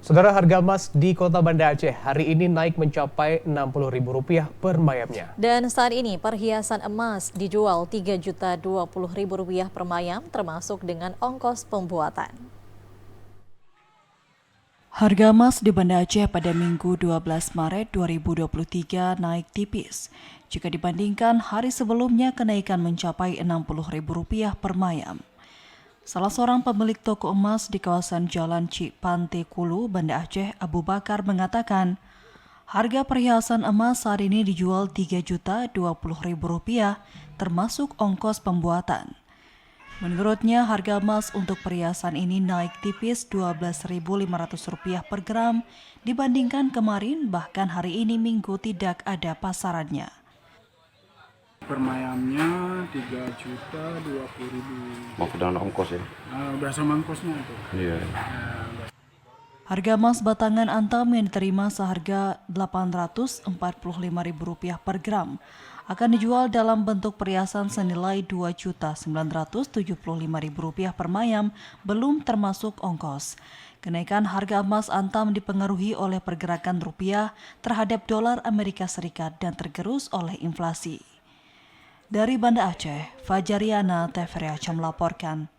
Saudara, harga emas di Kota Banda Aceh hari ini naik mencapai Rp60.000 per mayamnya. Dan saat ini perhiasan emas dijual Rp3.020.000 per mayam termasuk dengan ongkos pembuatan. Harga emas di Banda Aceh pada Minggu 12 Maret 2023 naik tipis. Jika dibandingkan hari sebelumnya, kenaikan mencapai Rp60.000 per mayam. Salah seorang pemilik toko emas di kawasan Jalan Cipante Kulu, Banda Aceh, Abu Bakar mengatakan, harga perhiasan emas saat ini dijual Rp3.020.000 termasuk ongkos pembuatan. Menurutnya, harga emas untuk perhiasan ini naik tipis Rp12.500 per gram dibandingkan kemarin, bahkan hari ini Minggu tidak ada pasarannya. Per mayamnya Rp3.020.000. Maksud dengan ongkos ya? Udah sama ongkosnya itu. Iya. Harga emas batangan antam yang diterima seharga Rp845.000 per gram akan dijual dalam bentuk perhiasan senilai Rp2.975.000 per mayam, belum termasuk ongkos. Kenaikan harga emas antam dipengaruhi oleh pergerakan rupiah terhadap dolar Amerika Serikat dan tergerus oleh inflasi. Dari Banda Aceh, Fajariana TVRI Aceh melaporkan.